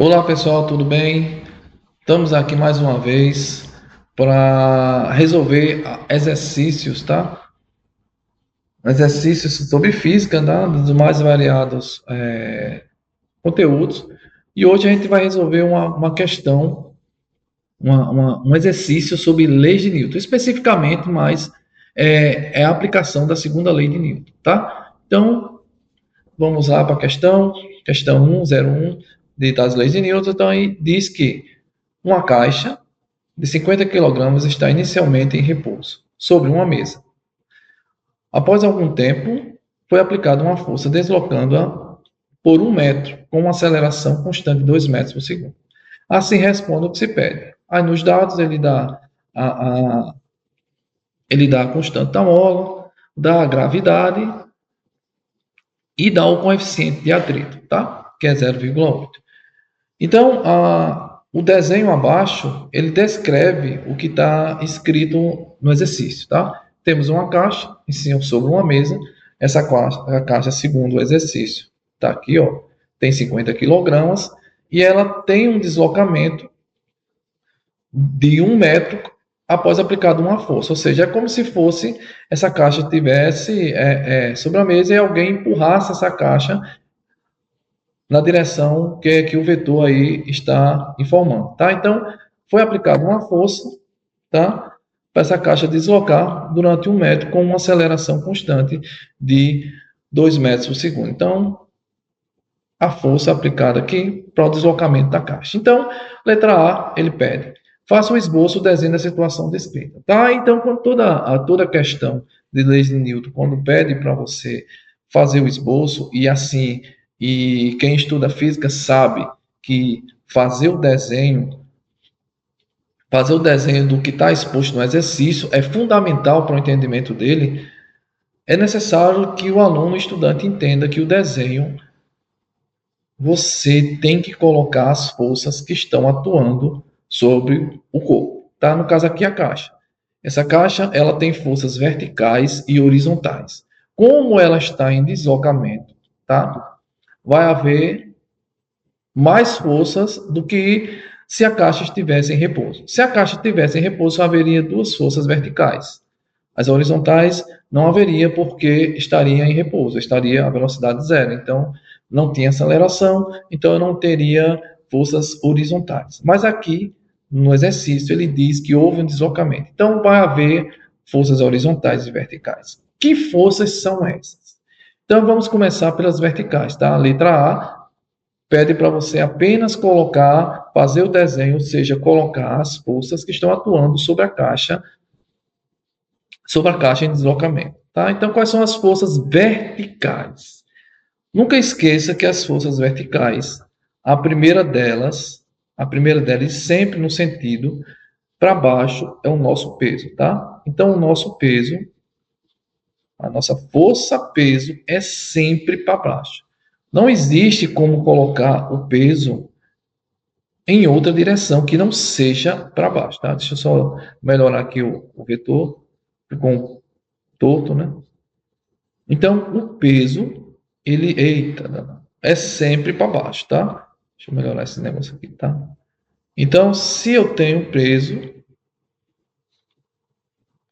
Olá pessoal, tudo bem? Estamos aqui mais uma vez para resolver exercícios, tá? Exercícios sobre física, tá? Dos mais variados conteúdos. E hoje a gente vai resolver uma questão, um exercício sobre leis de Newton, especificamente, mas é a aplicação da segunda lei de Newton, tá? Então, vamos lá para a questão 101 das leis de Newton. Então, aí diz que uma caixa de 50 kg está inicialmente em repouso, sobre uma mesa. Após algum tempo, foi aplicada uma força deslocando-a por 1 metro, com uma aceleração constante de 2 metros por segundo. Assim responde o que se pede. Aí nos dados a, a, ele dá a constante da mola, dá a gravidade e dá o coeficiente de atrito, tá? Que é 0,8. Então, o desenho abaixo, ele descreve o que está escrito no exercício, tá? Temos uma caixa em cima sobre uma mesa. Essa caixa, a caixa, segundo o exercício, está aqui, ó, tem 50 quilogramas e ela tem um deslocamento de 1 metro após aplicada uma força. Ou seja, é como se fosse essa caixa tivesse sobre a mesa e alguém empurrasse essa caixa na direção que o vetor aí está informando, tá? Então, foi aplicada uma força, tá? Para essa caixa deslocar durante 1 metro com uma aceleração constante de 2 metros por segundo. Então, a força aplicada aqui para o deslocamento da caixa. Então, letra A, ele pede, faça o esboço, o desenho da situação descrita, tá? Então, com toda a questão de leis de Newton, quando pede para você fazer o esboço e quem estuda física sabe que fazer o desenho do que está exposto no exercício é fundamental para o entendimento dele. É necessário que o aluno, o estudante, entenda que o desenho você tem que colocar as forças que estão atuando sobre o corpo, tá? No caso aqui a caixa. Essa caixa, ela tem forças verticais e horizontais. Como ela está em deslocamento, tá? Vai haver mais forças do que se a caixa estivesse em repouso. Se a caixa estivesse em repouso, haveria duas forças verticais. As horizontais não haveria porque estaria em repouso, estaria a velocidade zero. Então, não tinha aceleração, então eu não teria forças horizontais. Mas aqui, no exercício, ele diz que houve um deslocamento. Então, vai haver forças horizontais e verticais. Que forças são essas? Então, vamos começar pelas verticais, tá? A letra A pede para você apenas fazer o desenho, ou seja, colocar as forças que estão atuando sobre a caixa em deslocamento. Tá? Então, quais são as forças verticais? Nunca esqueça que as forças verticais, a primeira delas sempre no sentido para baixo é o nosso peso, tá? Então, o nosso peso, a nossa força-peso é sempre para baixo. Não existe como colocar o peso em outra direção que não seja para baixo, tá? Deixa eu só melhorar aqui o vetor, ficou torto, né? Então, o peso, é sempre para baixo, tá? Deixa eu melhorar esse negócio aqui, tá? Então, se eu tenho peso,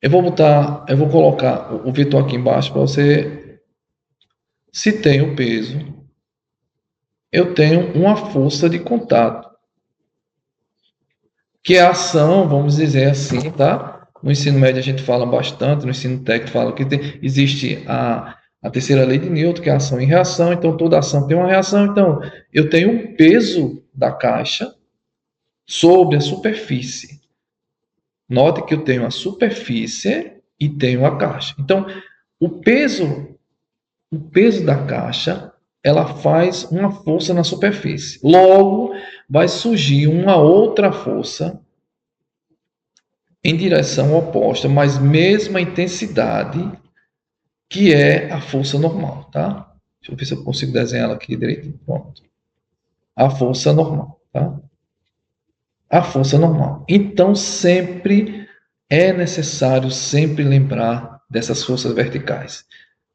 eu vou colocar o vetor aqui embaixo para você. Se tenho peso, eu tenho uma força de contato, que é a ação, vamos dizer assim, tá? No ensino médio a gente fala bastante, no ensino técnico fala que existe a terceira lei de Newton, que é a ação e reação, então toda ação tem uma reação, então eu tenho um peso da caixa sobre a superfície. Note que eu tenho a superfície e tenho a caixa. Então, o peso, o peso da caixa, ela faz uma força na superfície. Logo, vai surgir uma outra força em direção oposta, mas mesma intensidade, que é a força normal, tá? Deixa eu ver se eu consigo desenhar ela aqui direitinho. Pronto. A força normal, tá? A força normal. Então, sempre é necessário sempre lembrar dessas forças verticais,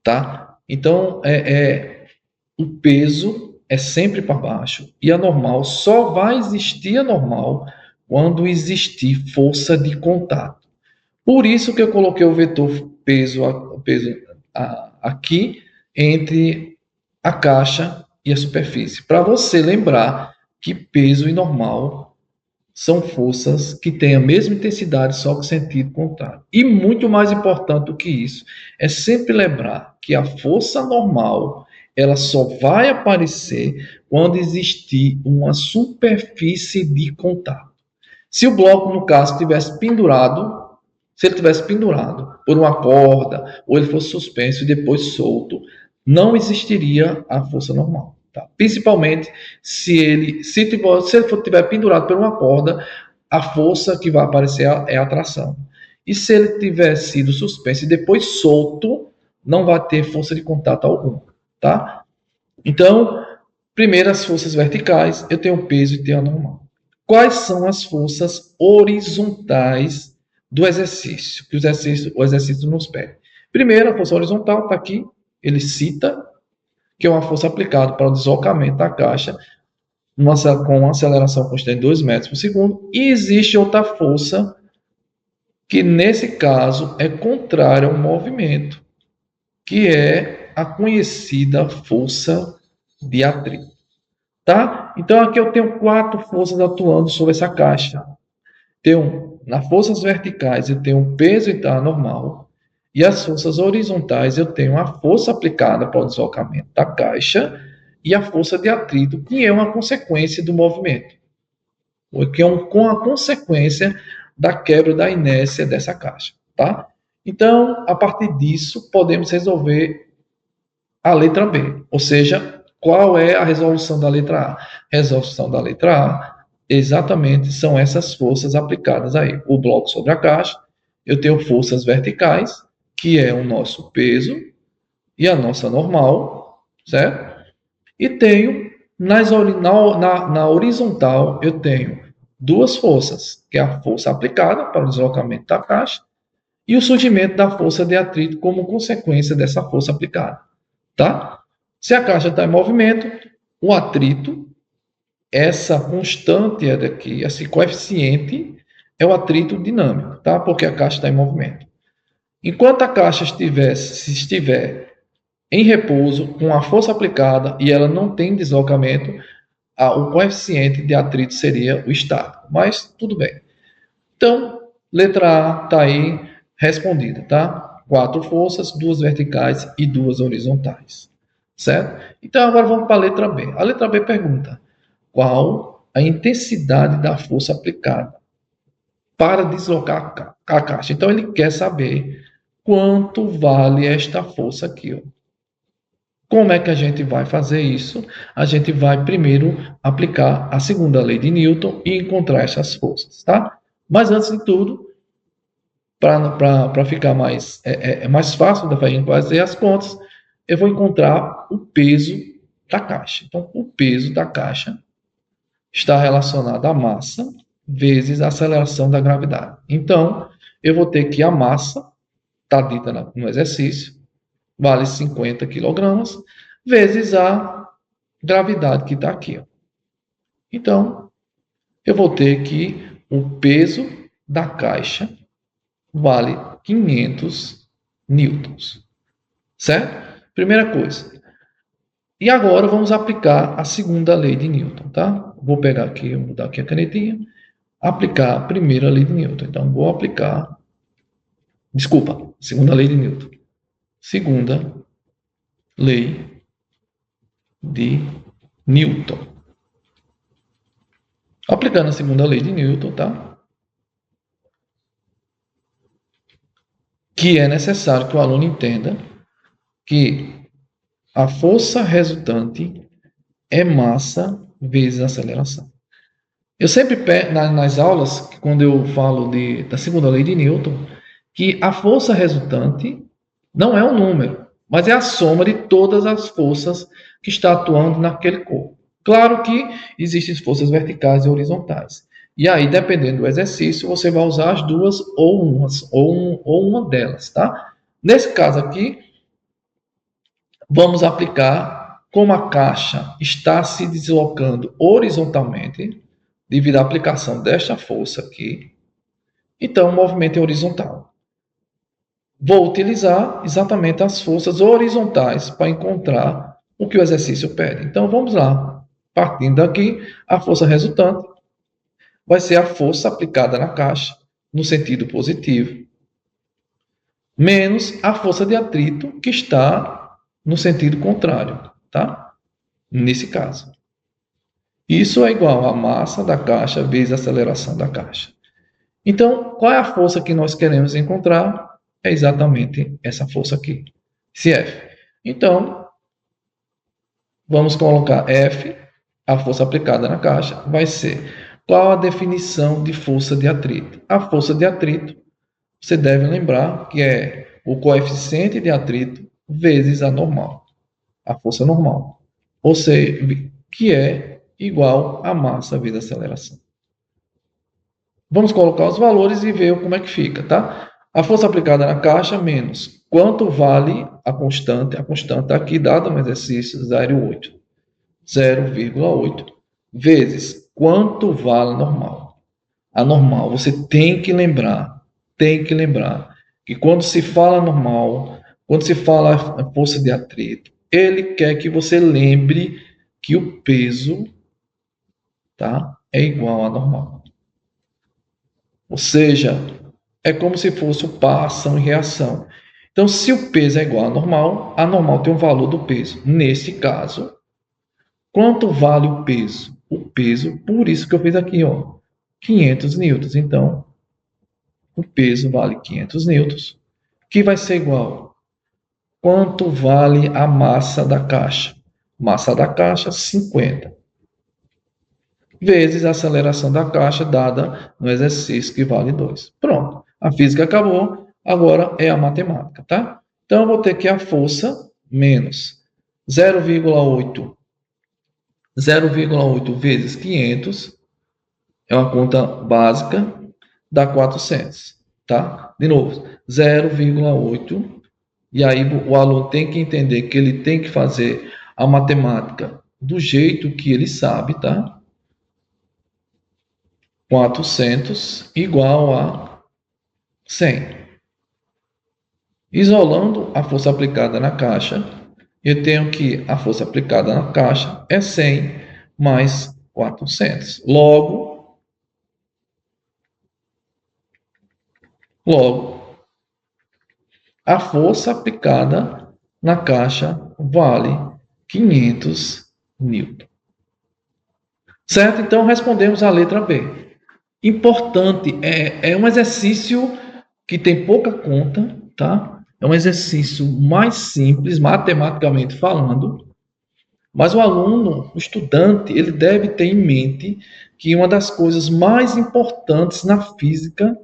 tá? Então, o peso é sempre para baixo e a normal só vai existir a normal quando existir força de contato. Por isso que eu coloquei o vetor peso aqui entre a caixa e a superfície, para você lembrar que peso e normal são forças que têm a mesma intensidade, só que sentido contrário. E muito mais importante do que isso, é sempre lembrar que a força normal ela só vai aparecer quando existir uma superfície de contato. Se o bloco, no caso, tivesse pendurado, se ele tivesse pendurado por uma corda, ou ele fosse suspenso e depois solto, não existiria a força normal. Tá? Principalmente se ele estiver pendurado por uma corda, a força que vai aparecer é a atração. E se ele tiver sido suspenso e depois solto, não vai ter força de contato alguma. Tá? Então, primeiro as forças verticais, eu tenho o peso e tenho a normal. Quais são as forças horizontais do exercício, que o exercício nos pede? Primeiro, a força horizontal está aqui, ele cita, que é uma força aplicada para o deslocamento da caixa com uma aceleração constante de 2 metros por segundo, e existe outra força que, nesse caso, é contrária ao movimento, que é a conhecida força de atrito. Tá? Então, aqui eu tenho 4 forças atuando sobre essa caixa. Nas forças verticais, eu tenho o peso e a normal. E as forças horizontais, eu tenho a força aplicada para o deslocamento da caixa e a força de atrito, que é uma consequência do movimento. Que é com a consequência da quebra da inércia dessa caixa. Tá? Então, a partir disso, podemos resolver a letra B. Ou seja, qual é a resolução da letra A? Resolução da letra A, exatamente, são essas forças aplicadas aí. O bloco sobre a caixa, eu tenho forças verticais, que é o nosso peso e a nossa normal, certo? E tenho, na horizontal, eu tenho 2 forças, que é a força aplicada para o deslocamento da caixa e o surgimento da força de atrito como consequência dessa força aplicada, tá? Se a caixa está em movimento, o atrito, essa constante daqui, esse coeficiente, é o atrito dinâmico, tá? Porque a caixa está em movimento. Enquanto a caixa estiver em repouso, com a força aplicada e ela não tem deslocamento, o coeficiente de atrito seria o estático. Mas tudo bem. Então, letra A está aí respondida, tá? 4 forças, 2 verticais e 2 horizontais. Certo? Então, agora vamos para a letra B. A letra B pergunta: qual a intensidade da força aplicada para deslocar a caixa? Então, ele quer saber quanto vale esta força aqui. Ó. Como é que a gente vai fazer isso? A gente vai primeiro aplicar a segunda lei de Newton e encontrar essas forças, tá? Mas antes de tudo, para ficar mais fácil da gente fazer as contas, eu vou encontrar o peso da caixa. Então, o peso da caixa está relacionado à massa vezes a aceleração da gravidade. Então, eu vou ter que a massa, está dita no exercício, vale 50 kg, vezes a gravidade que está aqui. Ó. Então, eu vou ter que o peso da caixa vale 500 newtons. Certo? Primeira coisa. E agora vamos aplicar a segunda lei de Newton, tá? Vou pegar aqui, vou mudar aqui a canetinha. Aplicar a primeira lei de Newton. Então, vou aplicar... Desculpa, segunda lei de Newton. Segunda lei de Newton. Aplicando a segunda lei de Newton, tá? Que é necessário que o aluno entenda que a força resultante é massa vezes aceleração. Eu sempre nas aulas, quando eu falo da segunda lei de Newton, que a força resultante não é um número, mas é a soma de todas as forças que está atuando naquele corpo. Claro que existem forças verticais e horizontais. E aí, dependendo do exercício, você vai usar as duas ou uma delas, tá? Nesse caso aqui, vamos aplicar como a caixa está se deslocando horizontalmente, devido à aplicação desta força aqui, então o movimento é horizontal. Vou utilizar exatamente as forças horizontais para encontrar o que o exercício pede. Então vamos lá. Partindo daqui, a força resultante vai ser a força aplicada na caixa no sentido positivo, menos a força de atrito que está no sentido contrário, tá? Nesse caso. Isso é igual a massa da caixa vezes a aceleração da caixa. Então, qual é a força que nós queremos encontrar? É exatamente essa força aqui, esse F. Então, vamos colocar F, a força aplicada na caixa, vai ser qual a definição de força de atrito? A força de atrito, você deve lembrar que é o coeficiente de atrito vezes a normal, a força normal. Ou seja, que é igual a massa vezes a aceleração. Vamos colocar os valores e ver como é que fica, tá? A força aplicada na caixa menos quanto vale a constante aqui dada no exercício 0,8 vezes quanto vale a normal. A normal, você tem que lembrar que quando se fala normal, quando se fala a força de atrito, ele quer que você lembre que o peso, tá, é igual a normal. Ou seja, é como se fosse o par, ação e reação. Então, se o peso é igual a normal tem um valor do peso. Nesse caso, quanto vale o peso? O peso, por isso que eu fiz aqui, ó, 500 newtons. Então, o peso vale 500 newtons, que vai ser igual. Quanto vale a massa da caixa? Massa da caixa, 50. Vezes a aceleração da caixa dada no exercício, que vale 2. Pronto. A física acabou, agora é a matemática, tá? Então, eu vou ter que a força menos 0,8 vezes 500, é uma conta básica, dá 400, tá? De novo, 0,8, e aí o aluno tem que entender que ele tem que fazer a matemática do jeito que ele sabe, tá? 400 igual a 100. Isolando a força aplicada na caixa, eu tenho que a força aplicada na caixa é 100 mais 400. Logo, a força aplicada na caixa vale 500 newton. Certo? Então, respondemos a letra B. Importante, é um exercício que tem pouca conta, tá? É um exercício mais simples, matematicamente falando, mas o aluno, o estudante, ele deve ter em mente que uma das coisas mais importantes na física,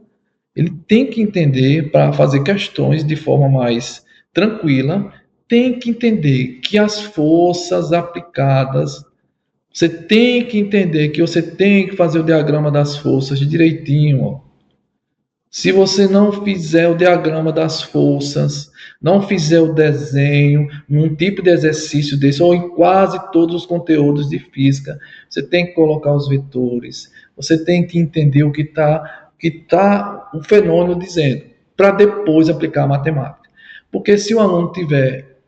ele tem que entender para fazer questões de forma mais tranquila, tem que entender que as forças aplicadas, você tem que entender que você tem que fazer o diagrama das forças direitinho, ó. Se você não fizer o diagrama das forças, não fizer o desenho, num tipo de exercício desse, ou em quase todos os conteúdos de física, você tem que colocar os vetores, você tem que entender o que tá o fenômeno dizendo, para depois aplicar a matemática. Porque se o aluno tiver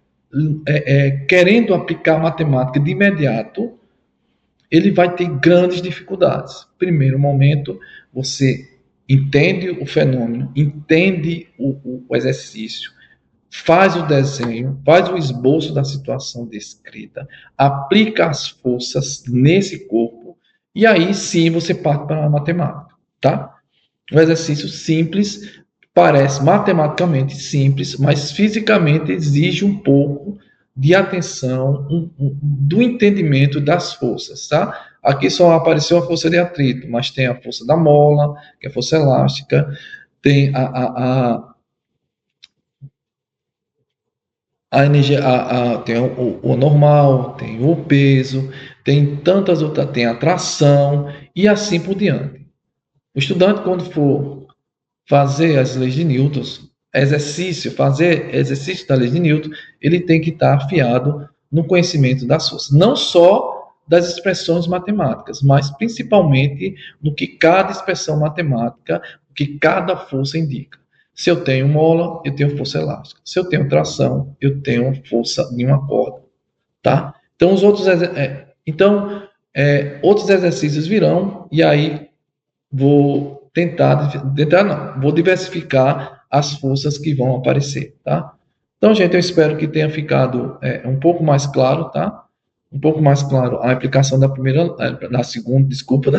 querendo aplicar a matemática de imediato, ele vai ter grandes dificuldades. Primeiro momento, você entende o fenômeno, entende o exercício, faz o desenho, faz o esboço da situação descrita, aplica as forças nesse corpo, e aí sim você parte para a matemática, tá? Um exercício simples, parece matematicamente simples, mas fisicamente exige um pouco de atenção, do entendimento das forças, tá? Aqui só apareceu a força de atrito, mas tem a força da mola, que é a força elástica, tem a energia, tem o normal, tem o peso, tem tantas outras, tem a tração e assim por diante. O estudante, quando for fazer as leis de Newton, fazer exercício da lei de Newton, ele tem que estar afiado no conhecimento das forças, não só das expressões matemáticas, mas principalmente no que cada expressão matemática, o que cada força indica. Se eu tenho mola, eu tenho força elástica. Se eu tenho tração, eu tenho força de uma corda, tá? Então outros exercícios virão e aí vou vou diversificar as forças que vão aparecer, tá? Então, gente, eu espero que tenha ficado um pouco mais claro, tá? Um pouco mais claro a aplicação da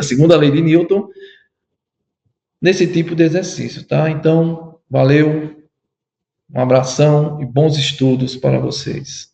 segunda lei de Newton nesse tipo de exercício, tá? Então, valeu, um abração e bons estudos para vocês.